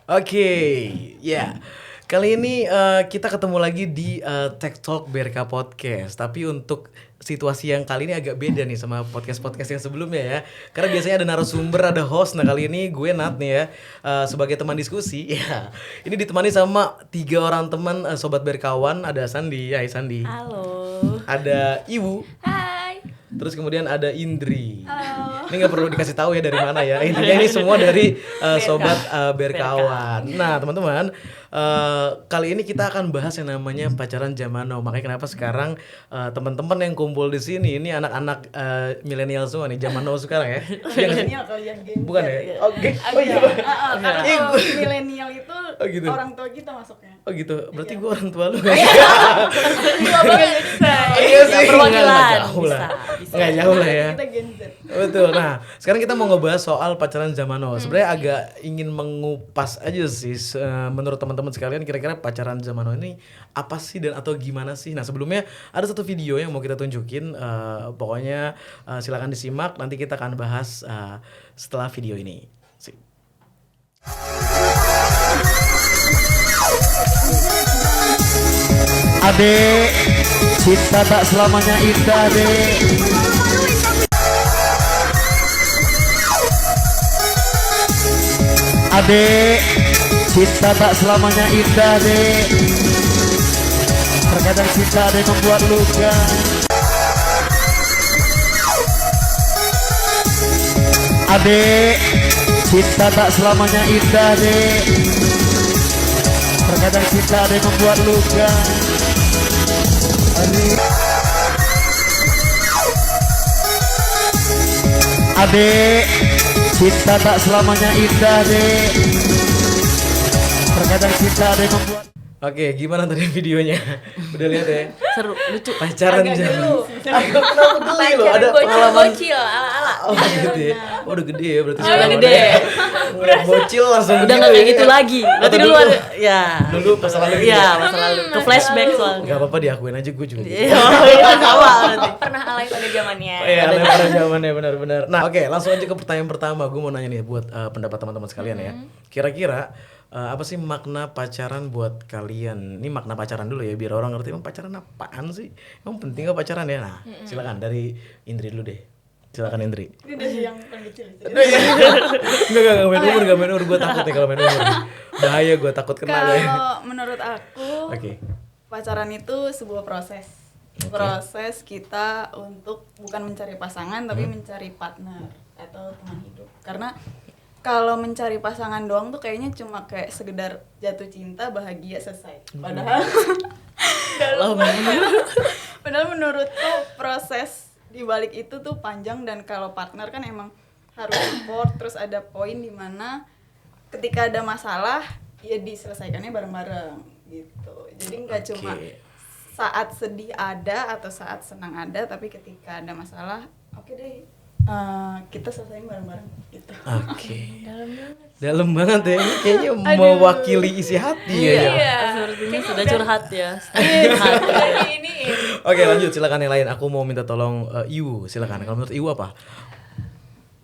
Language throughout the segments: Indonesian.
Oke, ya. Kali ini kita ketemu lagi di Tech Talk BRK Podcast. Tapi untuk situasi yang kali ini agak beda nih sama podcast-podcast yang sebelumnya ya. Karena biasanya ada narasumber, ada host. Nah kali ini gue Nat nih ya sebagai teman diskusi. Ya, ini ditemani sama 3 orang teman sobat berkawan. Ada Sandi, hai Sandi. Halo. Ada Iwu. Hai. Terus kemudian ada Indri. Halo. Ini nggak perlu dikasih tahu ya dari mana ya. Intinya ini semua dari sobat berkawan. Nah teman-teman, kali ini kita akan bahas yang namanya pacaran zaman now. Makanya kenapa sekarang teman-teman yang kumpul di sini ini anak-anak milenial semua nih, zaman now sekarang ya. Milenial kalian Gen Z. Bukan ya? Oke. Oh iya. Karena kalau milenial itu Oh, gitu. orang tua kita masuknya. Oh gitu. Berarti gue orang tua lu nggak? Tua banget bisa. Iya sih. Perwakilan. Nggak jauh lah. Bisa. Nggak jauh lah ya. Kita Gen Z. Betul. Nah, sekarang kita mau ngebahas soal pacaran zaman now. Sebenarnya agak ingin mengupas aja sih menurut teman-teman sekalian kira-kira pacaran zaman now ini apa sih dan atau gimana sih. Nah, sebelumnya ada satu video yang mau kita tunjukin, pokoknya silakan disimak, nanti kita akan bahas setelah video ini. Sip. Adek, cinta tak selamanya indah, Dek. Adek, cinta tak selamanya indah, Dek. Terkadang cinta ada yang membuat luka. Adek, cinta tak selamanya indah, Dek. Terkadang cinta ada yang membuat luka. Adek, cinta tak selamanya indah, Dek. Terkadang cinta ada yang membuat. Oke, gimana tadi videonya? Udah lihat ya? Seru, lucu. Pacaran Agak zaman. dulu. Agak kenapa geli loh? Ada pengalaman. bocil ala-ala. Oh gitu ya. Oh, udah gede ya berarti. Oh, udah sekarang gede. Udah bocil langsung Udah gitu nggak kayak ya. gitu lagi. Berarti Atau dulu ada ya. Dulu masa lalu gitu. Iya, masa lalu. Ke flashback soalnya. Gak apa-apa diakuin aja, gue juga gitu. Iya, itu sama berarti. Pernah alay pada zamannya. Oh, iya, ada pada zamannya benar-benar. Nah, oke, langsung aja ke pertanyaan pertama. Gue mau nanya nih buat pendapat teman-teman sekalian ya. Kira-kira apa sih makna pacaran buat kalian? Ini makna pacaran dulu ya, biar orang ngerti emang pacaran apaan sih? Emang penting gak pacaran ya? Nah, silakan dari Indri dulu deh. Silakan Indri. Ini dari yang paling kecil. Enggak main umur, gue takut ya kalau main umur. Bahaya, gue takut kena ya. Kalau menurut aku, Oke. pacaran itu sebuah proses. Oke. Proses kita untuk bukan mencari pasangan tapi mencari partner atau teman hidup. Karena kalau mencari pasangan doang tuh kayaknya cuma kayak sekedar jatuh cinta, bahagia, selesai. Padahal menurutku proses di balik itu tuh panjang, dan kalau partner kan emang harus support, terus ada poin di mana ketika ada masalah ya diselesaikannya bareng-bareng gitu. Jadi nggak cuma saat sedih ada atau saat senang ada, tapi ketika ada masalah oke deh, kita selesaiin bareng-bareng gitu. Oke. Dalam banget ya. Ini kayaknya mewakili isi hati ya. Iya, sepertinya sudah curhat ya. Curhat. Ini Oke, lanjut, silakan yang lain. Aku mau minta tolong Iwu, silakan. Kalau menurut Iwu apa?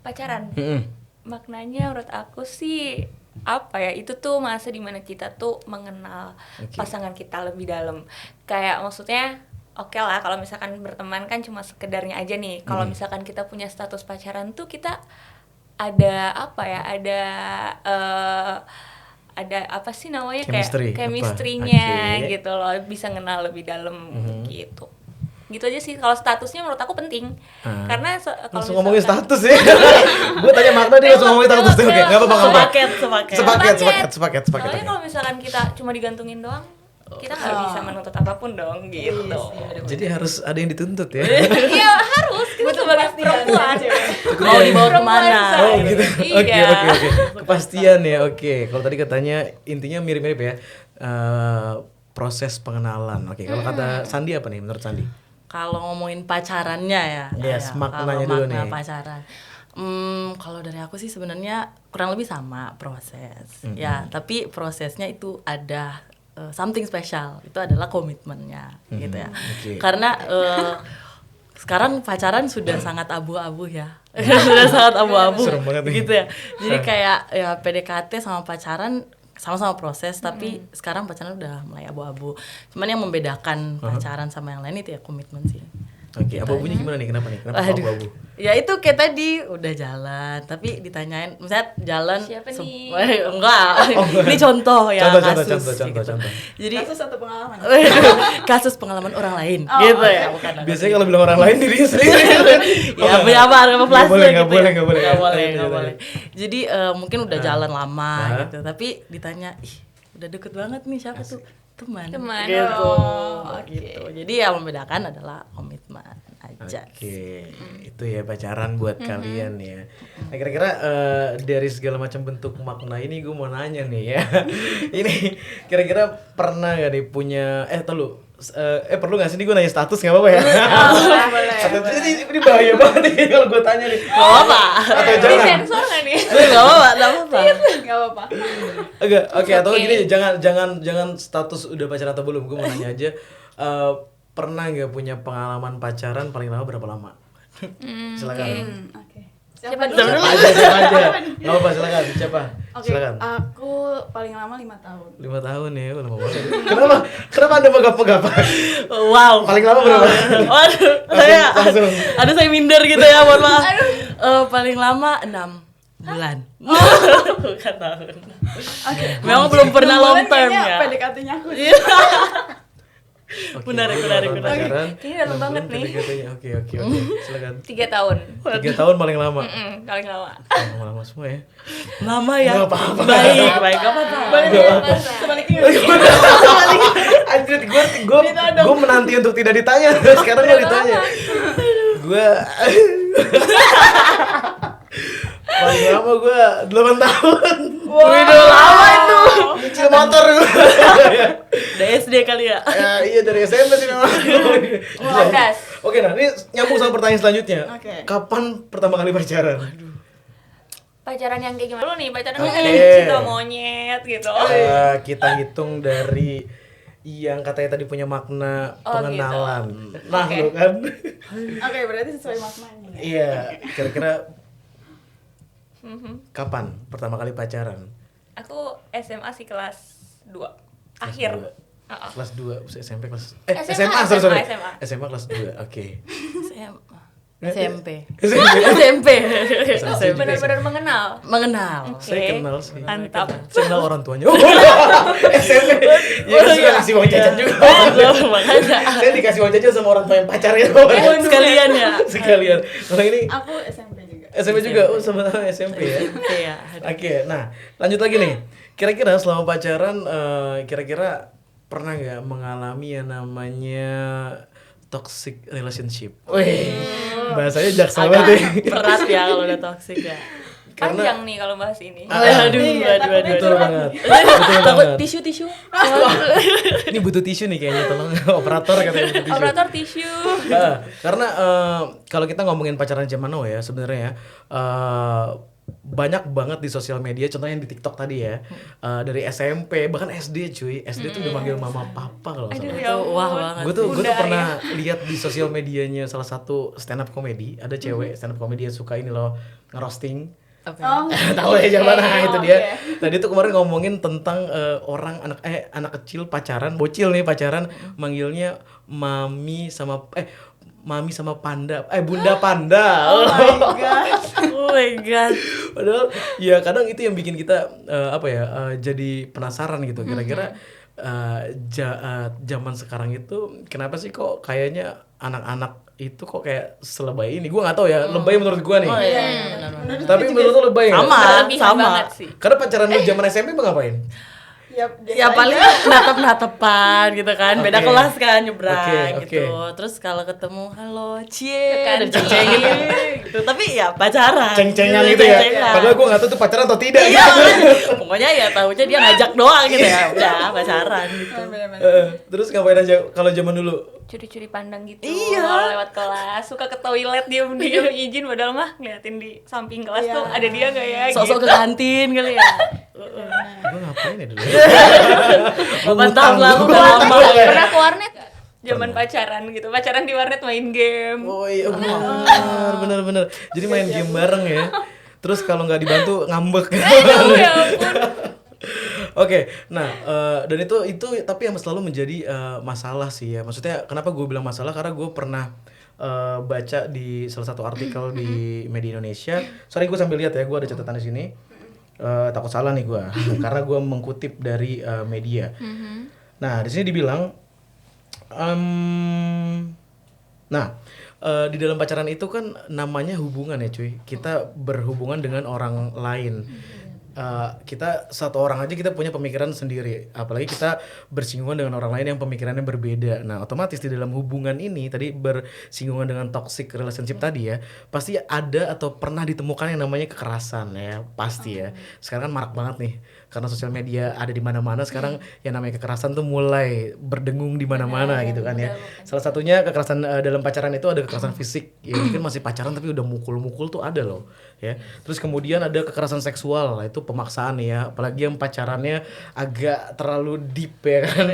pacaran. Mm-mm. Maknanya menurut aku sih apa ya, itu tuh masa dimana kita tuh mengenal pasangan kita lebih dalam. Kayak maksudnya oke lah kalau misalkan berteman kan cuma sekedarnya aja nih. Kalau misalkan kita punya status pacaran tuh kita ada apa ya, ada apa sih namanya, Chemistry, kayak apa? chemistry-nya Oke. gitu loh, bisa kenal lebih dalam gitu. Gitu aja sih, kalau statusnya menurut aku penting. Karena kalau Langsung ngomongin misalkan- status ya. Gue tanya makna dia langsung ngomongin status. Oke, enggak apa-apa. Sepaket. Soalnya Oke. kalau misalkan kita cuma digantungin doang, kita nggak bisa menuntut apapun dong gitu. Jadi harus ada yang dituntut ya. Iya harus, kita sebagai perempuan. Mau dibawa kemana? Oh gitu. Oke. Iya. Kepastian ya. Oke. Kalau tadi katanya intinya mirip-mirip ya. Proses pengenalan. Oke. Kalau kata Sandi apa nih menurut Sandi? Kalau ngomongin pacarannya ya. Yes, ya, maknanya kalau dulu makna nih. pacaran. Kalau dari aku sih sebenarnya kurang lebih sama proses. Ya, tapi prosesnya itu ada something special. Itu adalah komitmennya gitu ya. Oke. Karena sekarang pacaran sudah sangat abu-abu ya. Sudah sangat abu-abu Serem banget nih. gitu ya. Jadi kayak ya PDKT sama pacaran sama-sama proses, tapi sekarang pacaran udah mulai abu-abu. Cuman yang membedakan pacaran sama yang lain itu ya komitmen sih. Oke, abu-abunya gimana nih? Kenapa kok Aduh. abu-abu? Ya itu kayak tadi udah jalan, tapi ditanyain, misalnya jalan Siapa nih? enggak. Ini contoh ya, kasus. Contoh. Jadi Kasus satu pengalaman. kasus pengalaman orang lain, Oh, gitu oke. ya, bukan. Biasanya kalau bilang orang lain dirinya sendiri. Ya penyabar sama plastik boleh, gitu. nggak boleh, ya. nggak boleh. Nggak boleh. Jadi mungkin udah jalan lama gitu, tapi ditanya, ih udah deket banget nih siapa tuh? Teman. Gitu. Oh, oke. Gitu. Jadi yang membedakan adalah komitmen aja. Oke, itu ya pacaran buat kalian ya. Nah, kira-kira dari segala macam bentuk makna ini gue mau nanya nih ya. Ini kira-kira pernah gak nih punya perlu gak sih nih gue nanya status gak apa-apa ya? Boleh. Ini bahaya banget nih kalau gue tanya nih. Gak apa-apa. Atau Ini jangan. sensor nggak nih? Gak apa-apa, gak apa-apa. Nggak apa-apa. Oke, atau Oke. gini jangan status udah pacaran atau belum. Gue mau nanya aja pernah gak punya pengalaman pacaran paling lama berapa lama? Silakan. Oke. Siapa dulu? Siapa aja. Gak apa-apa, silakan. Siapa? Oke, Silakan. aku paling lama 5 tahun. 5 tahun ya, lama banget. Kenapa Anda megap-megap? Wow. Paling lama berapa? Waduh, saya langsung. aduh saya minder gitu ya, mohon maaf. Paling lama 6 bulan. Bukan tahun. Oke. Memang belum pernah long term ya. PDKT-nya aku. Oke, menarik. pacaran. Kayaknya dalam banget nih. PDKT-nya. Oke, silakan. 3 tahun. 3 tahun paling lama. Paling lama. Lama semua ya. Lama ya. Nggak apa-apa. Baik, gak apa-apa. Sebaliknya. Anjir, gue menanti untuk tidak ditanya. Sekarang gue ditanya. Gue paling lama gue 8 tahun. Waduh, lama itu. Nyicil motor gue. Udah SD kali ya. Ya, iya dari SMP sih memang. Cerdas. Oke, nah ini nyambung sama pertanyaan selanjutnya. Oke. Kapan pertama kali pacaran? Pacaran yang kayak gimana? Lu nih pacaran Oke. kayak cinta monyet gitu. Kita hitung dari yang katanya tadi punya makna Oh, pengenalan. gitu. Nah, Oke. lo kan. Oke, berarti sesuai maknanya. Iya, kira-kira kapan pertama kali pacaran? Aku SMA sih kelas 2. Akhir. Kelas 2. Uh-uh. Kelas 2, SMP kelas SMA, sorry. SMA. SMA kelas 2. Oke. SMP. SMP. SMP. Benar-benar mengenal. Oke. Saya kenal sih. Mantap. Saya kenal orang tuanya. SMP. Ya kan suka kasih uang jajan juga. Makanya. Saya dikasih uang jajan sama orang tua yang pacarnya. Sekalian ya. Sekalian. Kalau ini Aku SMP juga. SMP juga, sama-sama SMP ya. Iya. Oke, nah lanjut lagi nih. Kira-kira selama pacaran, kira-kira pernah nggak mengalami yang namanya toxic relationship? Wih, bahasanya jaksel banget ya. Berat ya kalau udah toxic ya. Panjang nih kalau bahas ini. Aduh. Betul banget. Betul Takut banget. tisu. Ini butuh tisu nih kayaknya, tolong operator katanya butuh tisu. Operator tisu. Karena kalau kita ngomongin pacaran zaman now ya sebenarnya ya, banyak banget di sosial media, contohnya di TikTok tadi ya, dari SMP bahkan SD cuy, SD tuh udah manggil mama papa kalau nggak Aduh salah. ya ampun. Wah banget. Gue tuh Bunda pernah lihat di sosial medianya salah satu stand up comedy, ada cewek stand up comedy yang suka ini loh ngerosting. Oh, Tahu ya zaman itu dia. oke. Tadi tuh kemarin ngomongin tentang orang anak kecil pacaran, bocil nih pacaran manggilnya mami sama panda, bunda panda. Oh my god. Oh my god. Padahal ya kadang itu yang bikin kita jadi penasaran gitu. Kira-kira zaman sekarang itu kenapa sih kok kayaknya anak-anak itu kok kayak selebay ini? Gue nggak tahu ya, lebay menurut gue nih. Oh iya. Tapi menurut lo lebay nggak? Sama. Berlebihan banget sih. Karena pacaran lu zaman SMP emang ngapain? Ya, biasa Ya paling aja. natep-natepan gitu kan, beda Oke. kelas kan nyebrang Oke, gitu. oke. Terus kalau ketemu halo cie, Kan, dan ceng-cengin gitu. Tapi ya pacaran. Ceng-cengan gitu ya. Ceng-cengan. Padahal gue nggak tahu tuh pacaran atau tidak. Iya, gitu. pokoknya ya tahunya dia ngajak doang gitu ya. Udah pacaran gitu. Bener-bener. Terus ngapain aja kalau zaman dulu? Curi-curi pandang gitu. Iya. Kalau lewat kelas, suka ke toilet diam-diam izin padahal mah ngeliatin di samping kelas Iya. tuh ada dia nggak ya Sosok ke gitu. kantin kali ya. Gue ngapain ya dulu? 8 tahun lalu Gua udah ngutang. lama ya. Pernah ke warnet gak? Zaman pacaran gitu. Pacaran di warnet main game. Oh iya benar. Jadi main game bareng ya. Terus kalau nggak dibantu ngambek. Aduh ya ampun. Oke, nah dan itu tapi yang selalu menjadi masalah sih ya. Maksudnya kenapa gue bilang masalah karena gue pernah baca di salah satu artikel di media Indonesia. Sorry gue sambil lihat ya, gue ada catatan di sini. Takut salah nih gue, karena gue mengkutip dari media. Nah di sini dibilang, di dalam pacaran itu kan namanya hubungan ya cuy. Kita berhubungan dengan orang lain. Kita satu orang aja kita punya pemikiran sendiri, apalagi kita bersinggungan dengan orang lain yang pemikirannya berbeda. Nah otomatis di dalam hubungan ini tadi bersinggungan dengan toxic relationship tadi ya, pasti ada atau pernah ditemukan yang namanya kekerasan ya, pasti ya. Sekarang kan marak banget nih karena sosial media ada di mana-mana sekarang, yang namanya kekerasan tuh mulai berdengung di mana-mana gitu kan ya. Salah satunya kekerasan dalam pacaran itu ada kekerasan fisik ya, mungkin masih pacaran tapi udah mukul-mukul tuh ada loh ya. Terus kemudian ada kekerasan seksual, itu pemaksaan ya, apalagi yang pacarannya agak terlalu deep ya kan.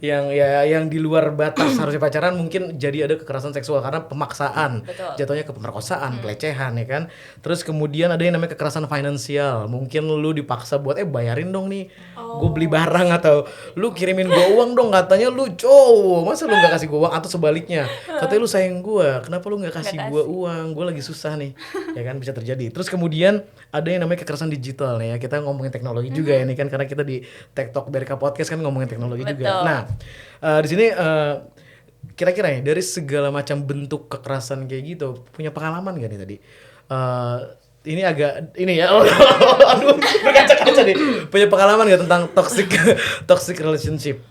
yang di luar batas harusnya pacaran, mungkin jadi ada kekerasan seksual karena pemaksaan. Jatuhnya ke pemerkosaan, pelecehan ya kan. Terus kemudian ada yang namanya kekerasan finansial, mungkin lu dipaksa buat bayarin dong nih, gue beli barang, atau lu kirimin gue uang dong, katanya lu cowok, masa lu nggak kasih gue uang, atau sebaliknya katanya lu sayang gue, kenapa lu nggak kasih gue uang, gue lagi susah nih ya kan, bisa terjadi. Terus kemudian ada yang namanya kekerasan digital nih ya, kita ngomongin teknologi juga ya ini kan, karena kita di TikTok BRK Podcast kan ngomongin teknologi juga. Nah di sini kira-kira ya dari segala macam bentuk kekerasan kayak gitu, punya pengalaman gak nih tadi? Ini agak ini ya, aduh berkaca-kaca nih, punya pengalaman gak tentang toxic relationship?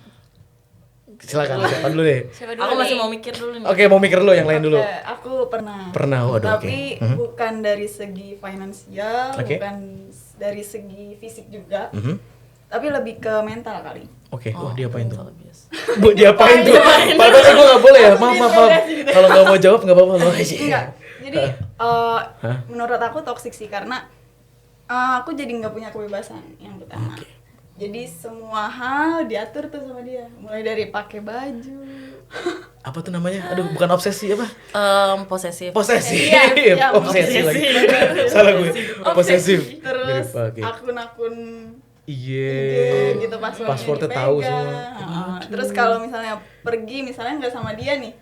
Silakan, siapa dulu deh? Aku masih mau mikir dulu nih. Oke, mau mikir dulu, yang lain dulu. Aku pernah. Waduh, tapi bukan dari segi finansial, bukan dari segi fisik juga, tapi lebih ke mental kali. Oke, wah diapain tuh? Bu, diapain tuh? Padahal gue gak boleh ya, maaf. Kalau gak mau jawab gak apa-apa loh. Enggak, jadi menurut aku toksik sih, karena aku jadi gak punya kebebasan yang pertama. Jadi semua hal diatur tuh sama dia, mulai dari pakai baju. Apa tuh namanya? Aduh, bukan obsesi apa? Posesif. Iya, obsesi lagi. Salah gue. Posesif. Terus akun-akun iya gitu, passwordnya tahu semua. Terus kalau misalnya pergi, misalnya nggak sama dia nih,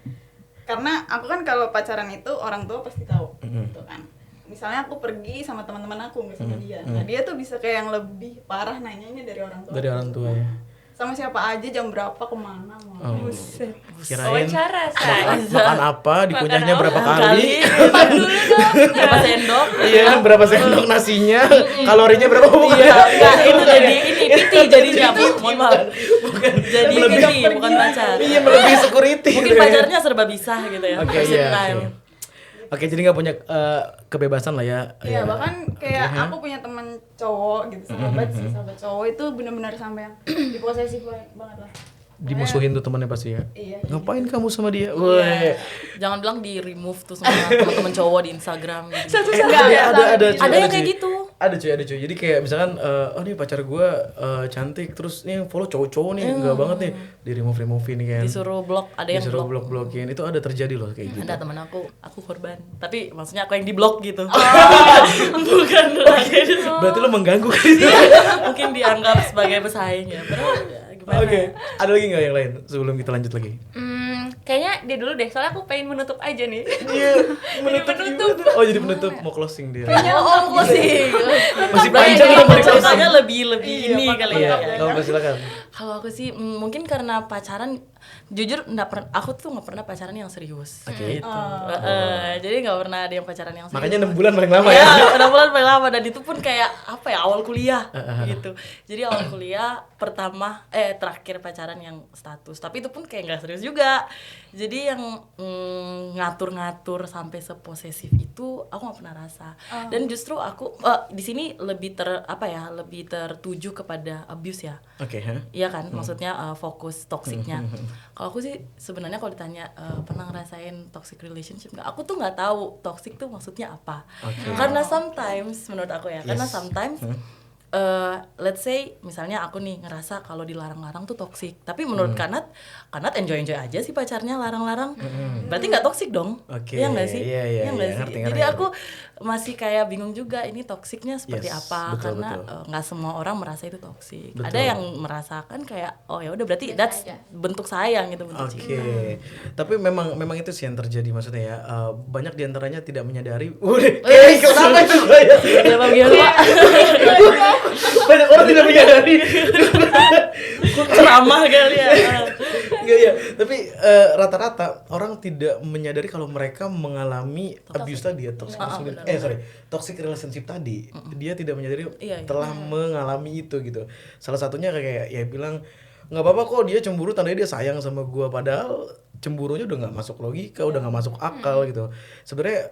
karena aku kan kalau pacaran itu orang tua pasti tahu, gitu kan. Misalnya aku pergi sama teman-teman aku nggak sama dia, nah dia tuh bisa kayak yang lebih parah nanyanya dari orang tua. Dari orang tua ya. Sama siapa aja, jam berapa, kemana, mau. Buset. Kirain Wawancara saya. makan apa, dikunyahnya berapa kali? Makan dulu dong. Berapa sendok? Iya, berapa sendok nasinya, kalorinya berapa? Iya, enggak, itu jadi ini PT jadinya. Mohon maaf. Bukan jadi PT, bukan pacar. Iya, melebihi security. Mungkin pacarnya serba bisa gitu ya. Oke, iya. Oke, jadi nggak punya kebebasan lah ya. Iya, bahkan kayak aku punya teman cowok gitu, sahabat cowok itu benar-benar sampai yang diposesif banget lah. Dimusuhin tuh temannya pasti ya. Iya. Ngapain kamu sama dia? Woi. Jangan bilang di remove tuh sama teman-teman cowok di Instagram gitu. Ada yang kayak gitu. Ada cuy. Jadi kayak misalkan oh nih pacar gue cantik, terus nih yang follow cowok-cowok nih enggak banget nih, di removein kan. Disuruh blok, ada yang disuruh blok. blok-blokin. Itu ada terjadi loh kayak gitu. Ada teman aku korban. Tapi maksudnya aku yang di blok gitu. Bukan lagi. Berarti lo mengganggu kan? Mungkin dianggap sebagai pesaing ya. Oke, ada lagi nggak yang lain sebelum kita lanjut lagi? Kayaknya dia dulu deh, soalnya aku pengen menutup aja nih. Iya, menutup. Oh, jadi penutup, mau closing dia. Closing. Masih panjang ya mau di-closing. Ceritanya lebih ini kali ya. Kamu silakan. Kalau aku sih mungkin karena pacaran, jujur aku tuh nggak pernah pacaran yang serius. Oke. Gitu. Jadi nggak pernah ada yang pacaran yang serius. Makanya 6 bulan paling lama ya. Iya, 6 bulan paling lama, dan itu pun kayak apa ya, awal kuliah gitu. Jadi awal kuliah terakhir pacaran yang status, tapi itu pun kayak nggak serius juga. Jadi yang ngatur-ngatur sampai seposesif itu aku nggak pernah rasa. Dan justru aku di sini lebih lebih tertuju kepada abuse ya. Oke. Iya kan, maksudnya fokus toksiknya. Kalau aku sih sebenarnya kalau ditanya pernah ngerasain toxic relationship nggak, aku tuh nggak tahu toxic tuh maksudnya apa. Karena sometimes menurut aku ya, karena sometimes let's say misalnya aku nih ngerasa kalau dilarang-larang tuh toksik, tapi menurut Kanat enjoy aja sih pacarnya larang-larang, berarti nggak toksik dong? Oke, Iya nggak sih? iya, nggak iya, sih? ngerti, Jadi ngerti. aku masih kayak bingung juga ini toksiknya seperti Yes, apa, betul, karena betul. nggak semua orang merasa itu toksik. Betul. Ada yang merasakan kayak oh ya udah berarti that's bentuk sayang gitu, bentuk Oke, cinta. tapi memang itu sih yang terjadi maksudnya ya. Banyak diantaranya tidak menyadari. Udah, kayak kenapa itu gue ya? Ya Bang Gil, Pak. Banyak orang tidak menyadari. Ceramah kali ya. Enggak ya, tapi rata-rata orang tidak menyadari kalau mereka mengalami abuse tadi ya, toxic relationship tadi. Dia tidak menyadari Iya. telah mengalami itu gitu. Salah satunya kayak ya bilang nggak apa-apa kok dia cemburu tandanya dia sayang sama gua, padahal cemburunya udah nggak masuk logika, udah nggak masuk akal gitu. Sebenarnya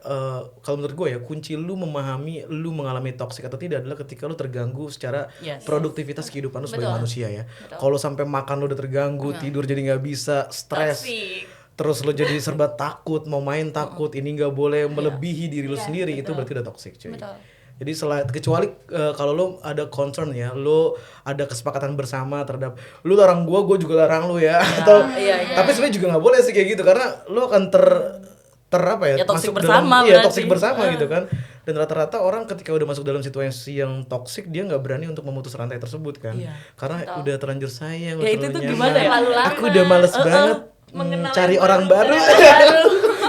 kalau menurut gue ya kunci lu memahami lu mengalami toksik atau tidak adalah ketika lu terganggu secara Yes. produktivitas kehidupan lu sebagai Betul. manusia ya. Kalau sampai makan lu udah terganggu, tidur jadi nggak bisa, stres, Toxic. terus lu jadi serba takut, mau main takut, ini nggak boleh melebihi diri lu sendiri, itu berarti udah toksik cuy. Betul. Jadi kecuali kalau lo ada concern ya, lo ada kesepakatan bersama terhadap lu larang gua juga larang lu ya, atau iya. tapi sebenarnya juga nggak boleh sih kayak gitu karena lo akan ter apa ya, Ya, toxic masuk bersama dalam, iya berarti. toxic bersama gitu kan. Dan rata-rata orang ketika udah masuk dalam situasi yang toxic dia nggak berani untuk memutus rantai tersebut kan, Iya. karena udah terlanjur sayang, Ya, udah itu terlalu tuh nyaman. gimana ya? Terlalu lama. Aku udah males banget Mengenal cari yang orang baru.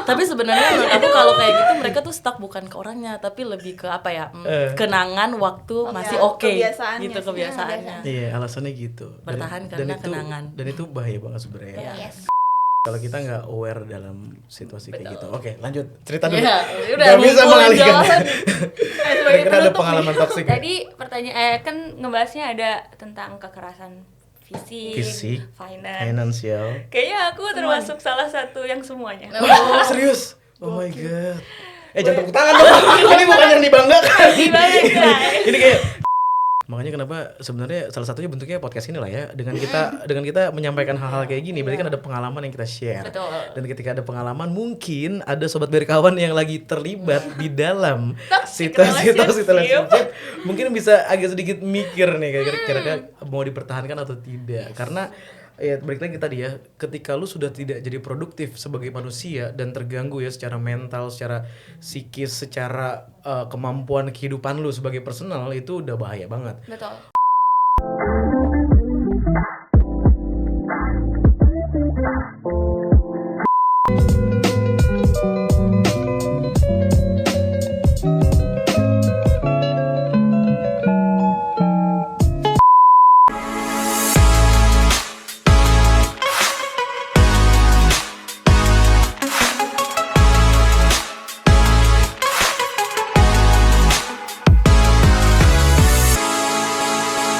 Tapi sebenarnya menurut aku kalau kayak gitu mereka tuh stuck bukan ke orangnya, tapi lebih ke apa ya? Kenangan waktu masih oke kebiasaannya gitu sih. kebiasaannya. Iya, alasannya gitu. Bertahan karena itu, kenangan. Dan itu bahaya banget sebenarnya. Iya. Yes. Kalau kita nggak aware dalam situasi kayak gitu. Oke, lanjut cerita dulu. Iya, udah Nggak bisa ngumpulin mengalihkan. jawaban. Kira-kira ada pengalaman toksik. nggak? Tadi pertanyaan kan ngebahasnya ada tentang kekerasan Fisik, finance. finansial. Kayaknya aku termasuk salah satu yang semuanya. Wah, serius? Oh my god. Jangan tepuk tangan dong. Ini bukan yang dibanggakan. Dibanggakan. Ini kayak makanya kenapa sebenarnya salah satunya bentuknya podcast ini lah ya, dengan kita menyampaikan hal-hal kayak gini berarti kan ada pengalaman yang kita share. Betul. Dan ketika ada pengalaman mungkin ada sobat berkawan yang lagi terlibat di dalam situasi toxic relationship, mungkin bisa agak sedikit mikir nih kira-kira mau dipertahankan atau tidak, karena ya balik lagi tadi ya, ketika lu sudah tidak jadi produktif sebagai manusia dan terganggu ya secara mental, secara psikis, secara kemampuan kehidupan lu sebagai personal, itu udah bahaya banget. Betul.